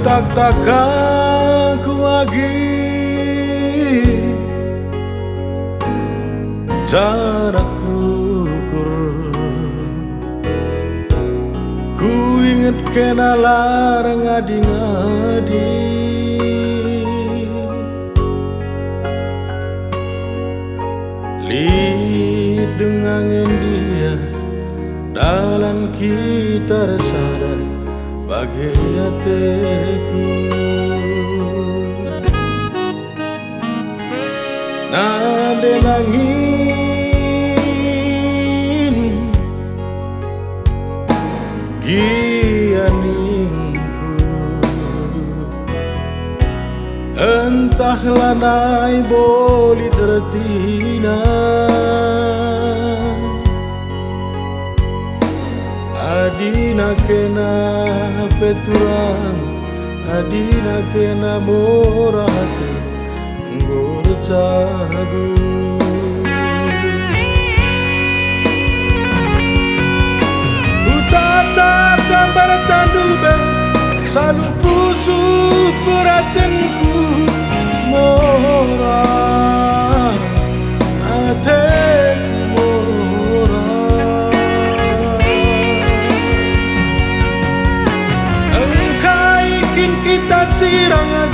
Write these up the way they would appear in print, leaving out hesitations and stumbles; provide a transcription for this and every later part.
tak ku lagi jarak ukur. Ku inget kena larang ngadi-ngadi dengangan dia dalam kita sadar bagai hatiku. Nade nangin gianingku, entahlah nai boli tertina. Adina kena peturang, adina kena murah hati nggur cabu. Ku tatap gambar tandube selalu pusu perhatianku murah hatiku. Kita sirang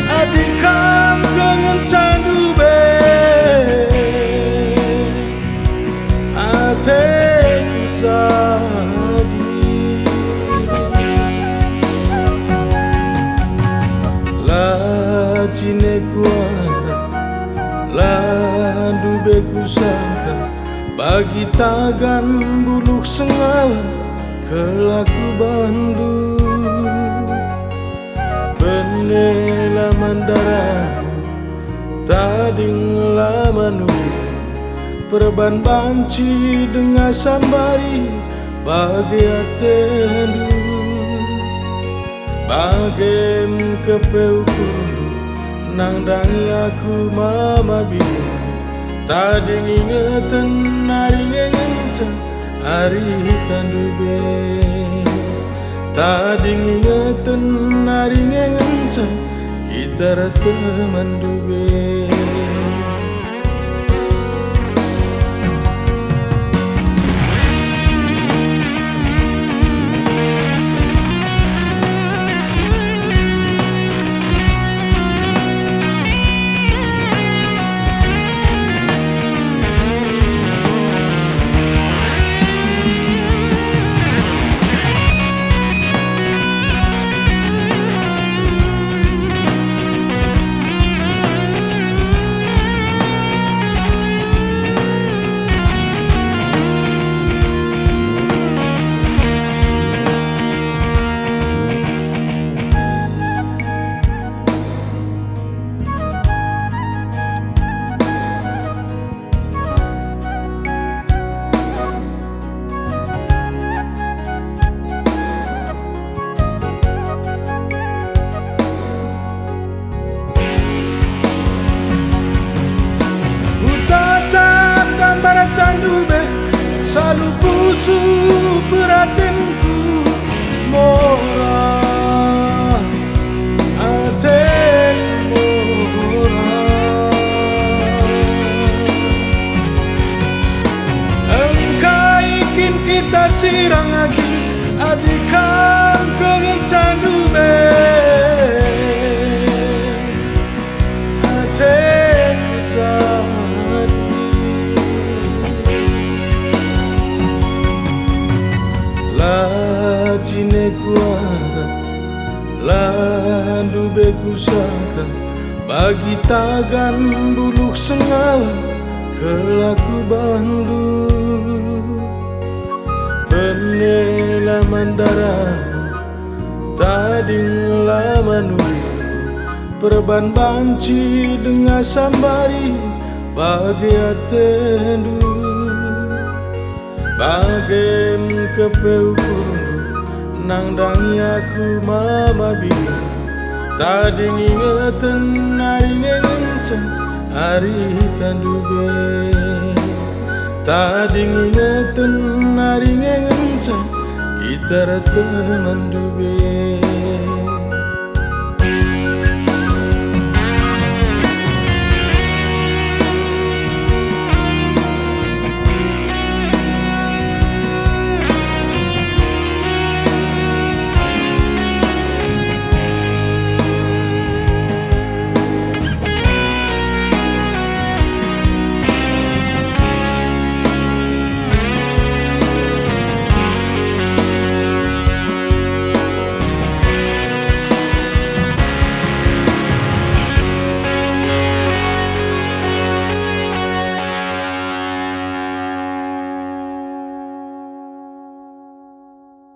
adikam dengan candube ateku jadi lajine kuara landube kusangka bagi tagan buluh sengawan kelaku bandu. Benela mandara tading laman perban banci dengan sambari bagai atendu bagai kepeuku nangdangi aku mama biru tading ingetan hari ngencang hari tandube. Tadi ingetan hari ngencang kita teman dube. Tandube selalu pusu perhatianku murah hatiku murah. Engkau ingin kita sirang lagi adikam ke candube hatiku jadi. Lajine kuara landube kusangka bagi tagan buluh sengawan kelaku bandu. Benela mandara tading laman perban banci dengan sambari bagai atendu bagai kepeuku nangdangi aku mama biru tadi ingetan hari ngencang hari tandube. Tadi ingetan hari ngencang kita teman dube.